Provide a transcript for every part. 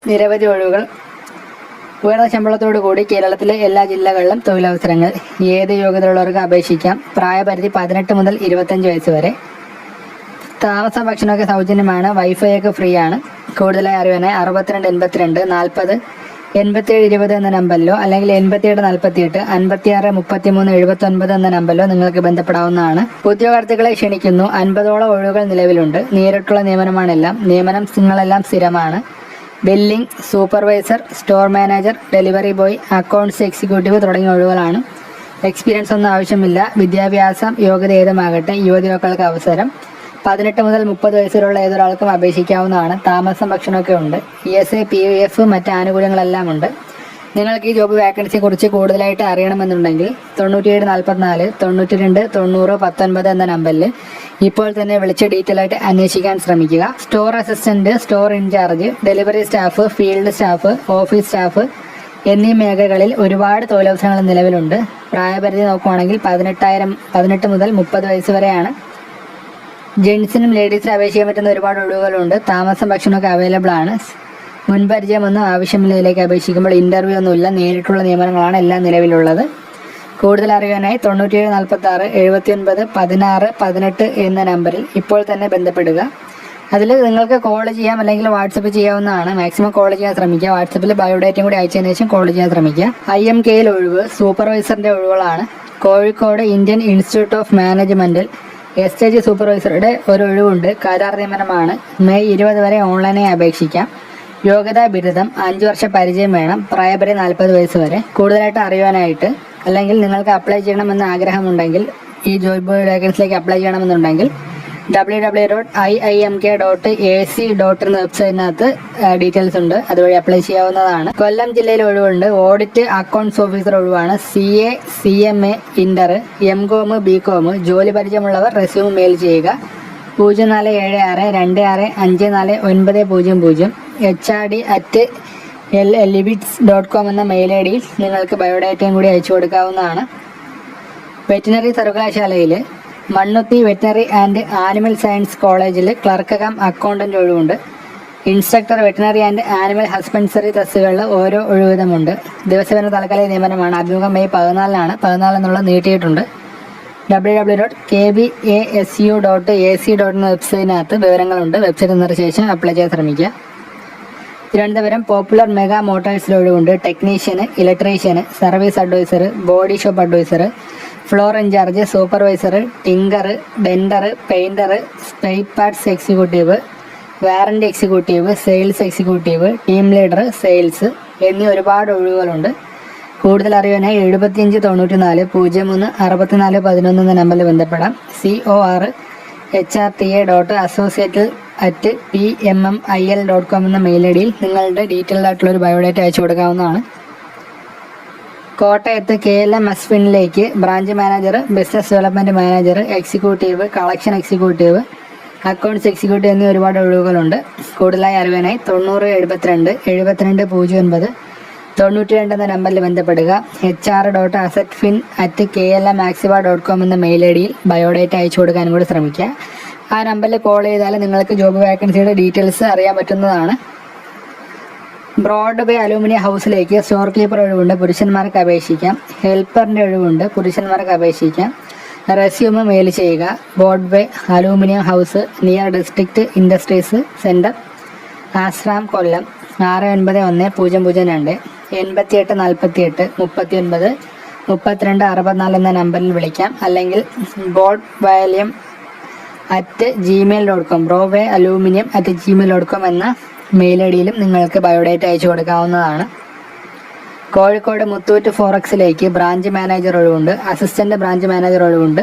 നിരവധി ഒഴിവുകൾ. ഉയർന്ന ശമ്പളത്തോടു കൂടി കേരളത്തിലെ എല്ലാ ജില്ലകളിലും തൊഴിലവസരങ്ങൾ. ഏത് യോഗ്യതയുള്ളവർക്ക് അപേക്ഷിക്കാം. പ്രായപരിധി 18 മുതൽ 25 വയസ്സ് വരെ. താമസ ഭക്ഷണമൊക്കെ സൗജന്യമാണ്. വൈഫൈ ഒക്കെ ഫ്രീ ആണ്. കൂടുതലായി അറിയാനായി 62 82 40 87 20 എന്ന നമ്പറിലോ അല്ലെങ്കിൽ 87 48 56 33 79 എന്ന നമ്പറിലോ നിങ്ങൾക്ക് ബന്ധപ്പെടാവുന്നതാണ്. ഉദ്യോഗാർത്ഥികളെ ക്ഷണിക്കുന്നു. 50ഓളം ഒഴിവുകൾ നിലവിലുണ്ട്. നേരിട്ടുള്ള നിയമനമാണെല്ലാം. നിയമനങ്ങളെല്ലാം സ്ഥിരമാണ്. Billing, supervisor, store manager, delivery boy, accounts executive തുടങ്ങിയ ഒഴിവുകളാണ്. എക്സ്പീരിയൻസ് ഒന്നും ആവശ്യമില്ല. വിദ്യാഭ്യാസം യോഗ്യത ഏതുമാകട്ടെ. യുവതികൾക്ക് അവസരം. 18 മുതൽ 30 വയസ്സിലുള്ള ഏതൊരാൾക്കും അപേക്ഷിക്കാവുന്നതാണ്. താമസം ഭക്ഷണമൊക്കെ ഉണ്ട്. ESA, PF മറ്റ് ആനുകൂല്യങ്ങളെല്ലാം ഉണ്ട്. നിങ്ങൾക്ക് ഈ ജോബ് വാക്കൻസിയെ കുറിച്ച് കൂടുതലായിട്ട് അറിയണമെന്നുണ്ടെങ്കിൽ 97 44 92 90 19 എന്ന നമ്പറിൽ ഇപ്പോൾ തന്നെ വിളിച്ച് ഡീറ്റെയിൽ ആയിട്ട് അന്വേഷിക്കാൻ ശ്രമിക്കുക. Store assistant, store incharge, delivery staff, field staff, office staff എന്നീ മേഖലകളിൽ ഒരുപാട് തൊഴിലവസരങ്ങൾ നിലവിലുണ്ട്. പ്രായപരിധി നോക്കുകയാണെങ്കിൽ 18 മുതൽ 30 വയസ്സ് വരെയാണ്. ജെൻസിനും ലേഡീസിനും അപേക്ഷിക്കാൻ പറ്റുന്ന ഒരുപാട് ഒഴിവുകളുണ്ട്. താമസം ഭക്ഷണമൊക്കെ അവൈലബിൾ ആണ്. മുൻപരിചയമൊന്നും ആവശ്യമില്ല. ഇതിലേക്ക് അപേക്ഷിക്കുമ്പോൾ ഇൻ്റർവ്യൂ ഒന്നുമില്ല. നേരിട്ടുള്ള നിയമനങ്ങളാണ് എല്ലാം നിലവിലുള്ളത്. കൂടുതൽ അറിയാനായി 97 46 79 16 18 എന്ന നമ്പറിൽ ഇപ്പോൾ തന്നെ ബന്ധപ്പെടുക. അതിൽ നിങ്ങൾക്ക് കോൾ ചെയ്യാം അല്ലെങ്കിൽ വാട്സപ്പ് ചെയ്യാവുന്നതാണ്. മാക്സിമം കോൾ ചെയ്യാൻ ശ്രമിക്കുക. വാട്സപ്പിൽ ബയോഡേറ്റയും കൂടി അയച്ചതിന് ശേഷം കോൾ ചെയ്യാൻ ശ്രമിക്കുക. IMKയിൽ ഒഴിവ് സൂപ്പർവൈസറിൻ്റെ ഒഴിവുകളാണ്. കോഴിക്കോട് ഇന്ത്യൻ ഇൻസ്റ്റിറ്റ്യൂട്ട് ഓഫ് മാനേജ്മെൻറ്റിൽ SHG സൂപ്പർവൈസറുടെ ഒരു ഒഴിവുണ്ട്. കരാർ നിയമനമാണ്. മെയ് 20 വരെ ഓൺലൈനായി അപേക്ഷിക്കാം. യോഗ്യതാ ബിരുദം, 5 വർഷ പരിചയം വേണം. പ്രായപരിധി 40 വയസ്സ് വരെ. കൂടുതലായിട്ട് അറിയാനായിട്ട് അല്ലെങ്കിൽ നിങ്ങൾക്ക് അപ്ലൈ ചെയ്യണമെന്ന് ആഗ്രഹമുണ്ടെങ്കിൽ, ഈ ജോബ് വേക്കൻസിലേക്ക് അപ്ലൈ ചെയ്യണമെന്നുണ്ടെങ്കിൽ www.iimk.ac. എന്ന വെബ്സൈറ്റിനകത്ത് ഡീറ്റെയിൽസ് ഉണ്ട്. അതുവഴി അപ്ലൈ ചെയ്യാവുന്നതാണ്. കൊല്ലം ജില്ലയിൽ ഒഴിവുണ്ട്. ഓഡിറ്റ് അക്കൗണ്ട്സ് ഓഫീസർ ഒഴിവാണ്. CA, CMA, inter, MCOM, BCOM ജോലി പരിചയമുള്ളവർ റെസ്യൂം മെയിൽ ചെയ്യുക. 0476 24 HRD @levits.com എന്ന മെയിൽ ID യിൽ നിങ്ങൾക്ക് ബയോഡാറ്റയും കൂടി അയച്ചു കൊടുക്കാവുന്നതാണ്. വെറ്റിനറി സർവകലാശാലയിൽ Mannuthy veterinary and animal science കോളേജിൽ ക്ലർക്ക് കം അക്കൗണ്ടന്റ് ഒഴിവുണ്ട്. Instructor veterinary and animal husbandry തസ്തികകളിൽ ഓരോ ഒഴിവിധമുണ്ട്. ദിവസവേതന താൽക്കാലിക നിയമനമാണ്. അഭിമുഖം മെയ് 14 എന്നുള്ളത് നീട്ടിയിട്ടുണ്ട്. www.kbasu.ac. എന്ന വെബ്സൈറ്റിനകത്ത് വിവരങ്ങളുണ്ട്. വെബ്സൈറ്റ് നിന്നതിന് ശേഷം അപ്ലൈ ചെയ്യാൻ ശ്രമിക്കുക. തിരുവനന്തപുരം പോപ്പുലർ മെഗാ മോട്ടോഴ്സിൽ ഒഴിവുണ്ട്. Technician, electrician, service advisor, body shop advisor, floor incharge, supervisor, tinker, denter, painter, spare parts executive, warranty executive, sales executive, team leader, sales എന്നീ ഒരുപാട് ഒഴിവുകളുണ്ട്. കൂടുതൽ അറിയാനായി 75 94 03 64 11 എന്ന നമ്പറിൽ ബന്ധപ്പെടാം. COR HRTA.associate@pmmil.com എന്ന മെയിൽ ID യിൽ നിങ്ങളുടെ ഡീറ്റെയിൽഡ് ആയിട്ടുള്ള ഒരു ബയോഡേറ്റ അയച്ചു കൊടുക്കാവുന്നതാണ്. കോട്ടയത്ത് KLM അസ്ഫിനിലേക്ക് branch manager, business development manager, executive, collection executive, accounts executive എന്നീ ഒരുപാട് ഒഴിവുകളുണ്ട്. കൂടുതലായി അറിയാനായി 90 72 72 09 92 എന്ന നമ്പറിൽ ബന്ധപ്പെടുക. HR.assetfin@klmaxiva.com എന്ന മെയിൽ ID യിൽ ബയോഡേറ്റ അയച്ചു കൊടുക്കാനും കൂടി ശ്രമിക്കുക. ആ നമ്പറിൽ കോൾ ചെയ്താൽ നിങ്ങൾക്ക് ജോബ് വാക്കൻസിയുടെ ഡീറ്റെയിൽസ് അറിയാൻ പറ്റുന്നതാണ്. ബ്രോഡ്വേ അലൂമിനിയം ഹൗസിലേക്ക് സ്റ്റോർ കീപ്പർ ഒഴിവുണ്ട്. പുരുഷന്മാർക്ക് അപേക്ഷിക്കാം. ഹെൽപ്പറിൻ്റെ ഒഴിവുണ്ട്. പുരുഷന്മാർക്ക് അപേക്ഷിക്കാം. റെസ്യൂം മെയിൽ ചെയ്യുക. Broadway aluminium house, near district industries centre, Ashram, Kollam 691002 88 48 39 32 64 എന്ന നമ്പറിൽ വിളിക്കാം. അല്ലെങ്കിൽ broadwayalum@gmail.com broadwayaluminium@gmail.com എന്ന മെയിൽ ID യിലും നിങ്ങൾക്ക് ബയോഡേറ്റ അയച്ചു കൊടുക്കാവുന്നതാണ്. കോഴിക്കോട് മുത്തൂറ്റ് ഫോറക്സിലേക്ക് ബ്രാഞ്ച് മാനേജർ ഒഴിവുണ്ട്. അസിസ്റ്റന്റ് ബ്രാഞ്ച് മാനേജർ ഒഴിവുണ്ട്.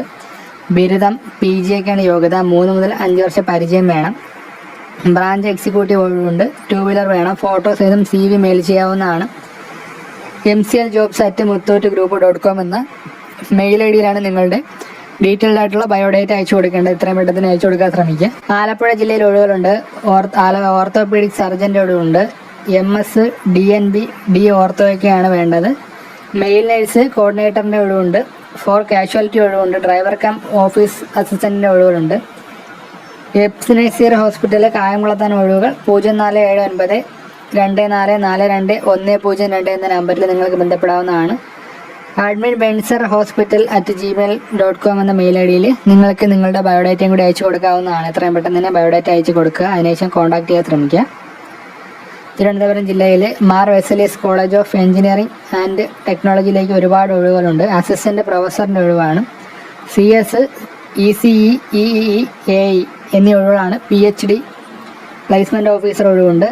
ബിരുദം PG ഒക്കെയാണ് യോഗ്യത. 3 മുതൽ 5 വർഷ പരിചയം വേണം. ബ്രാഞ്ച് എക്സിക്യൂട്ടീവ് ഒഴിവുണ്ട്. 2 വീലർ വേണം. ഫോട്ടോസ് ഏതും CV മെയിൽ ചെയ്യാവുന്നതാണ്. MCLjobs@muttoottgroup.com എന്ന മെയിൽ ID യിലാണ് നിങ്ങളുടെ ഡീറ്റെയിൽഡ് ആയിട്ടുള്ള ബയോഡേറ്റ അയച്ചു കൊടുക്കേണ്ടത്. ഇത്രയും പെട്ടെന്ന് അയച്ചു കൊടുക്കാൻ ശ്രമിക്കുക. ആലപ്പുഴ ജില്ലയിൽ ഒഴിവുകളുണ്ട്. ഓർത്തോപീഡിക് സർജൻ്റെ ഒഴിവുണ്ട്. MS DNB D ഓർത്തോയൊക്കെയാണ് വേണ്ടത്. മെയിൽ നഴ്സ് കോർഡിനേറ്ററിൻ്റെ ഒഴിവുണ്ട്. ഫോർ കാഷ്വാലിറ്റി ഒഴിവുണ്ട്. ഡ്രൈവർ കം ഓഫീസ് അസിസ്റ്റൻറ്റിൻ്റെ ഒഴിവുകളുണ്ട്. എപ്സിനേസിയർ ഹോസ്പിറ്റലിൽ കായംകുളത്താണ് ഒഴിവുകൾ. 0479 24421002 എന്ന നമ്പറിൽ നിങ്ങൾക്ക് ബന്ധപ്പെടാവുന്നതാണ്. admin.bensar.hospital@gmail.com എന്ന മെയിൽ ഐ ഡിയിൽ നിങ്ങൾക്ക് നിങ്ങളുടെ ബയോഡാറ്റയും കൂടി അയച്ചു കൊടുക്കാവുന്നതാണ്. എത്രയും പെട്ടെന്ന് തന്നെ ബയോഡാറ്റ അയച്ചു കൊടുക്കുക. അതിനുശേഷം കോൺടാക്ട് ചെയ്യാൻ ശ്രമിക്കുക. തിരുവനന്തപുരം ജില്ലയിൽ Mar Baselios college of engineering and ടെക്നോളജിയിലേക്ക് ഒരുപാട് ഒഴിവുകളുണ്ട്. അസിസ്റ്റൻറ്റ് പ്രൊഫസറിൻ്റെ ഒഴിവാണ്. CS, ECE, EEE, AE എന്നീ ഒഴിവുകളാണ്. PhD പ്ലേസ്മെൻറ്റ് ഓഫീസർ ഒഴിവുണ്ട്.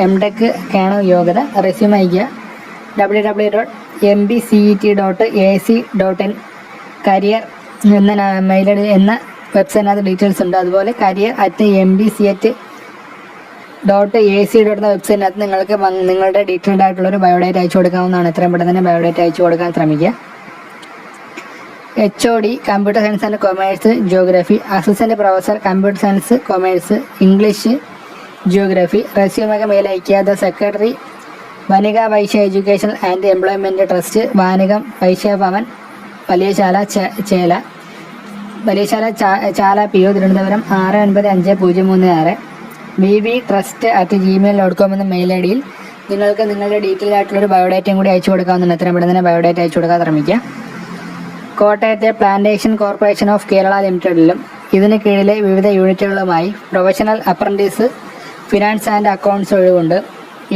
MTech ക്കാണ് യോഗ്യത. റെസ്യൂം അയയ്ക്കുക. www.mbcet.ac.in കരിയർ എന്ന മെയിൽ എന്ന വെബ്സൈറ്റിനകത്ത് ഡീറ്റെയിൽസ് ഉണ്ട്. അതുപോലെ career@mbcet.ac. എന്ന വെബ്സൈറ്റിനകത്ത് നിങ്ങൾക്ക് നിങ്ങളുടെ ഡീറ്റെയിൽഡ് ആയിട്ടുള്ളൊരു ബയോഡേറ്റ അയച്ചു കൊടുക്കാവുന്നതാണ്. എത്രയും പെട്ടെന്ന് തന്നെ ബയോഡേറ്റ അയച്ചു കൊടുക്കാൻ ശ്രമിക്കുക. HOD computer science and commerce geography, assistant professor computer science commerce English geography. റെസ്യൂമൊക്കെ മെയിൽ അയക്കുക. The secretary Vanika Vaishya education and employment trust, Vanikam Vaishya Bhavan, Valiyasala Chala PO Thiruvananthapuram 695036. vvtrust@gmail.com എന്ന മെയിൽ ഐ ഡിയിൽ നിങ്ങൾക്ക് നിങ്ങളുടെ ഡീറ്റെയിൽ ആയിട്ടുള്ളൊരു ബയോഡേറ്റയും കൂടി അയച്ചു കൊടുക്കാവുന്നതാണ്. എത്രയും പെട്ടെന്ന് തന്നെ ബയോഡേറ്റ അയച്ചു കൊടുക്കാൻ ശ്രമിക്കുക. കോട്ടയത്തെ പ്ലാന്റേഷൻ കോർപ്പറേഷൻ ഓഫ് കേരള ലിമിറ്റഡിലും ഇതിന് കീഴിലെ വിവിധ യൂണിറ്റുകളുമായി professional apprentice finance and accounts ഒഴിവുണ്ട്.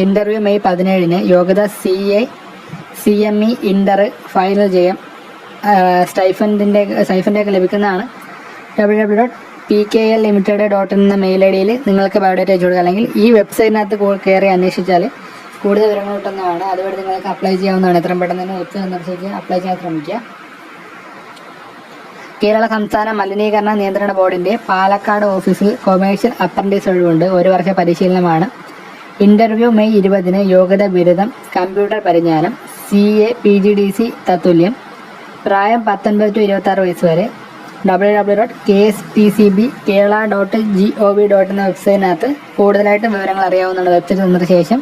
Interview May 17. യോഗ്യത CA CME ഇൻ്റർ ഫൈനൽ ചെയ്യാം. സ്റ്റൈഫൻ്റൊക്കെ ലഭിക്കുന്നതാണ്. www.pklimited.in എന്ന മെയിൽ ഐ ഡിയിൽ നിങ്ങൾക്ക് ബയോഡേറ്റ അയച്ചു കൊടുക്കുക. അല്ലെങ്കിൽ ഈ വെബ്സൈറ്റിനകത്ത് കയറി അന്വേഷിച്ചാൽ കൂടുതൽ വിവരങ്ങൾ കിട്ടുന്നതാണ്. അതുവഴി നിങ്ങൾക്ക് അപ്ലൈ ചെയ്യാവുന്നതാണ്. എത്രയും പെട്ടെന്ന് തന്നെ വെബ്സൈറ്റ് സന്ദർശിച്ച് അപ്ലൈ ചെയ്യാൻ ശ്രമിക്കുക. കേരള സംസ്ഥാന മലിനീകരണ നിയന്ത്രണ ബോർഡിൻ്റെ പാലക്കാട് ഓഫീസിൽ കൊമേഴ്ഷ്യൽ അപ്രന്റീസ് ഒഴിവുണ്ട്. 1 വർഷ പരിശീലനമാണ്. Interview May 20. യോഗ്യത ബിരുദം, കമ്പ്യൂട്ടർ പരിജ്ഞാനം, CA PGDC തത്തുല്യം. പ്രായം 19 to 26 വയസ്സ് വരെ. www.kstcbkerala.gov. എന്ന വെബ്സൈറ്റിനകത്ത് കൂടുതലായിട്ട് വിവരങ്ങൾ അറിയാവുന്നതാണ്. വെബ്സൈറ്റ് വന്നതിന് ശേഷം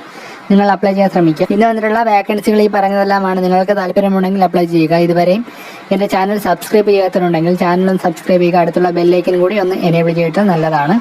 നിങ്ങൾ അപ്ലൈ ചെയ്യാൻ ശ്രമിക്കുക. ഇന്ന് വന്നിട്ടുള്ള വാക്കൻസികൾ ഈ പറഞ്ഞതെല്ലാമാണ്. നിങ്ങൾക്ക് താല്പര്യമുണ്ടെങ്കിൽ അപ്ലൈ ചെയ്യുക. ഇതുവരെയും എൻ്റെ ചാനൽ സബ്സ്ക്രൈബ് ചെയ്യാത്തവരുണ്ടെങ്കിൽ ചാനൽ ഒന്ന് സബ്സ്ക്രൈബ് ചെയ്യുക. അടുത്തുള്ള ബെല്ലൈക്കൻ കൂടി ഒന്ന് എനേബിൾ ചെയ്തിട്ട് നല്ലതാണ്.